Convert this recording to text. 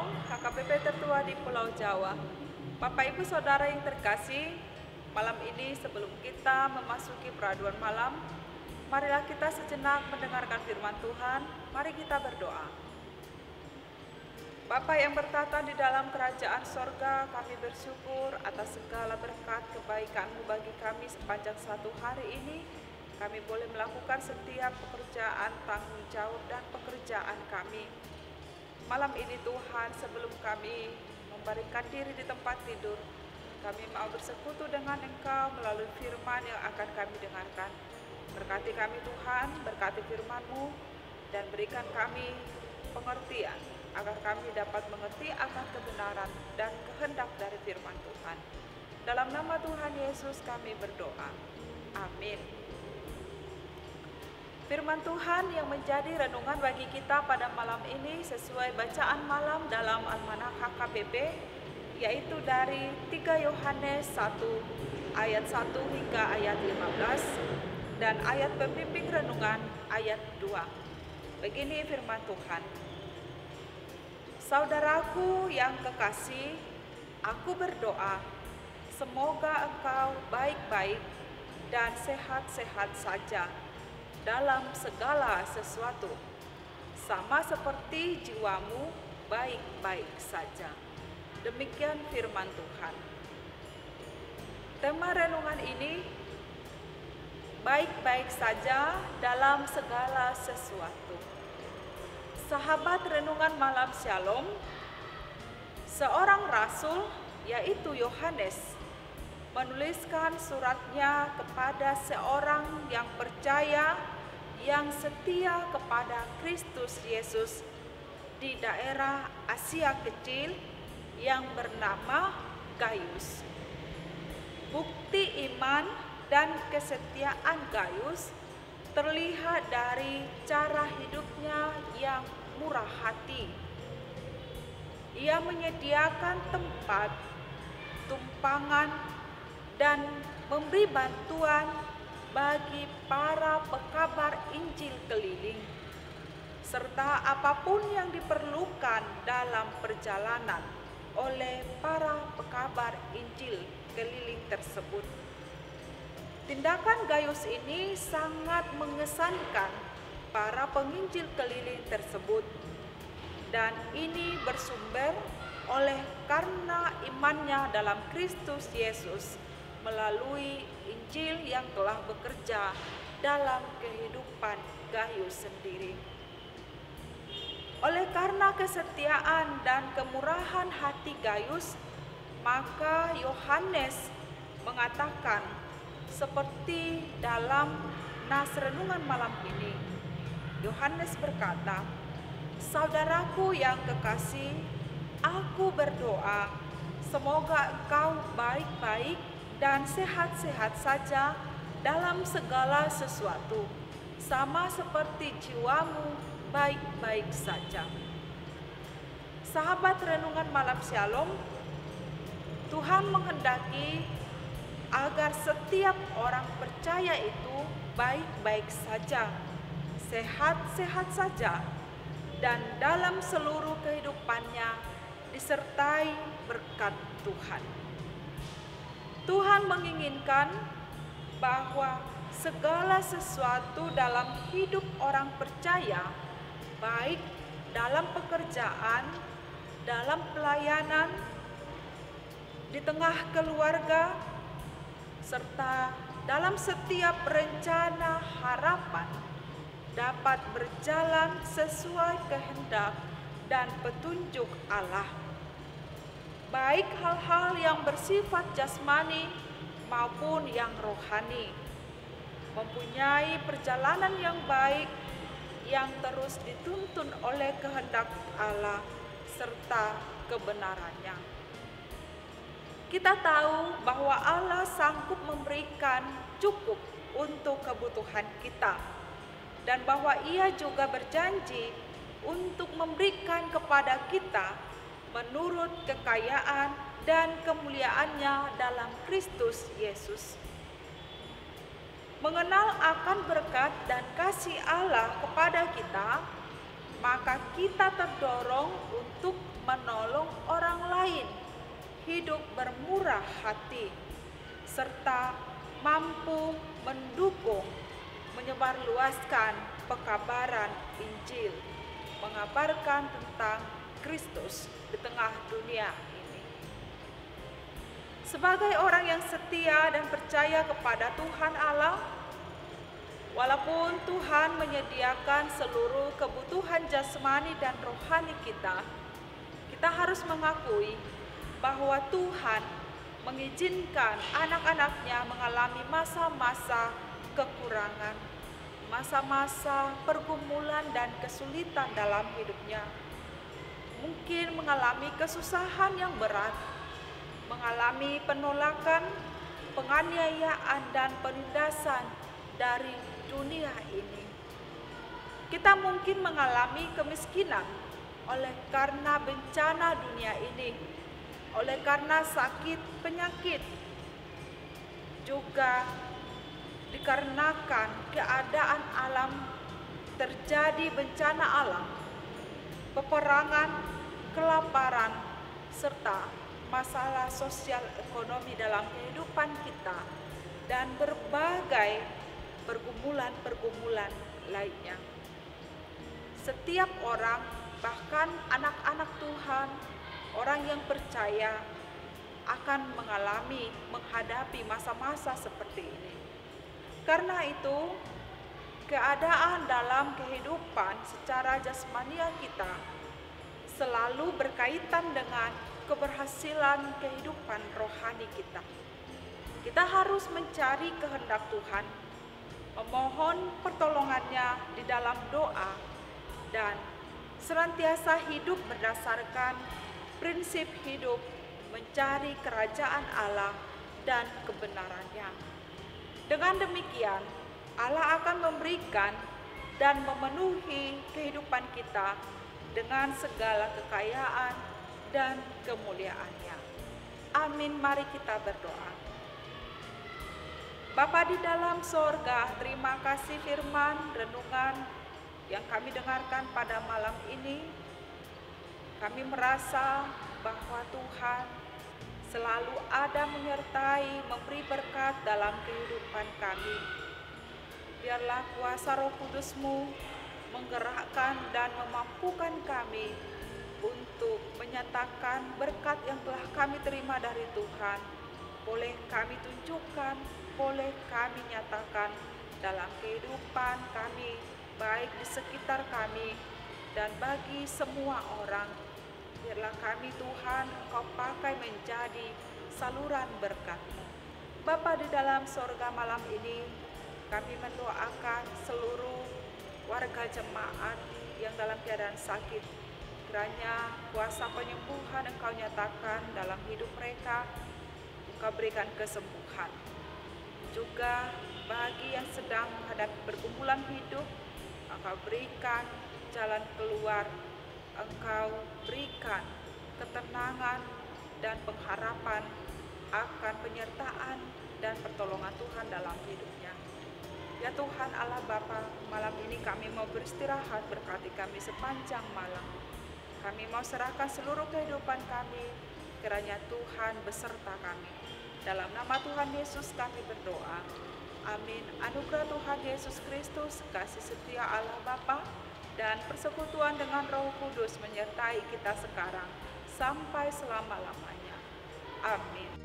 Shalom, HKBP tertua di Pulau Jawa. Bapak Ibu Saudara yang terkasih, malam ini sebelum kita memasuki peraduan malam, marilah kita sejenak mendengarkan firman Tuhan. Mari kita berdoa. Bapa yang bertata di dalam kerajaan sorga, kami bersyukur atas segala berkat kebaikan-Mu bagi kami sepanjang satu hari ini. Kami boleh melakukan setiap pekerjaan tanggung jawab dan pekerjaan kami. Malam ini Tuhan, sebelum kami memberikan diri di tempat tidur, kami mau bersekutu dengan Engkau melalui firman yang akan kami dengarkan. Berkati kami Tuhan, berkati firman-Mu, dan berikan kami pengertian, agar kami dapat mengerti akan kebenaran dan kehendak dari firman Tuhan. Dalam nama Tuhan Yesus kami berdoa. Amin. Firman Tuhan yang menjadi renungan bagi kita pada malam ini sesuai bacaan malam dalam Almanak HKBP, yaitu dari 3 Yohanes 1 ayat 1 hingga ayat 15 dan ayat pembimbing renungan ayat 2. Begini firman Tuhan. Saudaraku yang kekasih, aku berdoa, semoga engkau baik-baik dan sehat-sehat saja dalam segala sesuatu, sama seperti jiwamu baik-baik saja. Demikian firman Tuhan. Tema renungan ini, baik-baik saja dalam segala sesuatu. Sahabat renungan malam Shalom, seorang rasul yaitu Yohanes menuliskan suratnya kepada seorang yang percaya, yang setia kepada Kristus Yesus di daerah Asia Kecil yang bernama Gaius. Bukti iman dan kesetiaan Gaius terlihat dari cara hidupnya yang murah hati. Ia menyediakan tempat, tumpangan, dan memberi bantuan bagi para pekabar Injil keliling, serta apapun yang diperlukan dalam perjalanan oleh para pekabar Injil keliling tersebut. Tindakan Gaius ini sangat mengesankan para penginjil keliling tersebut, dan ini bersumber oleh karena imannya dalam Kristus Yesus melalui Injil yang telah bekerja dalam kehidupan Gaius sendiri. Oleh karena kesetiaan dan kemurahan hati Gaius, maka Yohanes mengatakan seperti dalam nas renungan malam ini. Yohanes berkata, "Saudaraku yang kekasih, aku berdoa, semoga engkau baik-baik dan sehat-sehat saja dalam segala sesuatu, sama seperti jiwamu baik-baik saja." Sahabat renungan malam Shalom, Tuhan menghendaki agar setiap orang percaya itu baik-baik saja, sehat-sehat saja, dan dalam seluruh kehidupannya disertai berkat Tuhan. Tuhan menginginkan bahwa segala sesuatu dalam hidup orang percaya, baik dalam pekerjaan, dalam pelayanan, di tengah keluarga, serta dalam setiap rencana harapan, dapat berjalan sesuai kehendak dan petunjuk Allah. Baik hal-hal yang bersifat jasmani maupun yang rohani, mempunyai perjalanan yang baik yang terus dituntun oleh kehendak Allah serta kebenarannya. Kita tahu bahwa Allah sanggup memberikan cukup untuk kebutuhan kita, dan bahwa Ia juga berjanji untuk memberikan kepada kita menurut kekayaan dan kemuliaannya dalam Kristus Yesus. Mengenal akan berkat dan kasih Allah kepada kita maka kita terdorong untuk menolong orang lain, hidup bermurah hati, serta mampu mendukung menyebarluaskan pekabaran Injil, mengabarkan tentang Kristus di tengah dunia ini. Sebagai orang yang setia dan percaya kepada Tuhan Allah, walaupun Tuhan menyediakan seluruh kebutuhan jasmani dan rohani kita, kita harus mengakui bahwa Tuhan mengizinkan anak-anaknya mengalami masa-masa kekurangan, masa-masa pergumulan dan kesulitan dalam hidupnya. Mungkin mengalami kesusahan yang berat, mengalami penolakan, penganiayaan dan penindasan dari dunia ini. Kita mungkin mengalami kemiskinan oleh karena bencana dunia ini, oleh karena sakit penyakit, juga dikarenakan keadaan alam, terjadi bencana alam, peperangan, kelaparan, serta masalah sosial ekonomi dalam kehidupan kita, dan berbagai pergumulan-pergumulan lainnya. Setiap orang, bahkan anak-anak Tuhan, orang yang percaya, akan menghadapi masa-masa seperti ini. Karena itu, keadaan dalam kehidupan secara jasmania kita selalu berkaitan dengan keberhasilan kehidupan rohani kita. Kita harus mencari kehendak Tuhan, memohon pertolongannya di dalam doa, dan senantiasa hidup berdasarkan prinsip hidup mencari kerajaan Allah dan kebenarannya. Dengan demikian, Allah akan memberikan dan memenuhi kehidupan kita dengan segala kekayaan dan kemuliaannya. Amin. Mari kita berdoa. Bapa di dalam sorga, terima kasih firman renungan yang kami dengarkan pada malam ini. Kami merasa bahwa Tuhan selalu ada menyertai, memberi berkat dalam kehidupan kami. Biarlah kuasa Roh Kudus-Mu menggerakkan dan memampukan kami untuk menyatakan berkat yang telah kami terima dari Tuhan. Boleh kami tunjukkan, boleh kami nyatakan dalam kehidupan kami, baik di sekitar kami dan bagi semua orang. Biarlah kami Tuhan Engkau pakai menjadi saluran berkat-Mu. Bapa di dalam sorga, malam ini kami mendoakan seluruh warga jemaat yang dalam keadaan sakit. Kiranya kuasa penyembuhan Engkau nyatakan dalam hidup mereka, Engkau berikan kesembuhan. Juga bagi yang sedang menghadapi pergumulan hidup, Engkau berikan jalan keluar, Engkau berikan ketenangan dan pengharapan akan penyertaan dan pertolongan Tuhan dalam hidupnya. Ya Tuhan Allah Bapa, malam ini kami mau beristirahat, berkati kami sepanjang malam. Kami mau serahkan seluruh kehidupan kami, kiranya Tuhan beserta kami. Dalam nama Tuhan Yesus kami berdoa. Amin. Anugerah Tuhan Yesus Kristus, kasih setia Allah Bapa, dan persekutuan dengan Roh Kudus menyertai kita sekarang sampai selama-lamanya. Amin.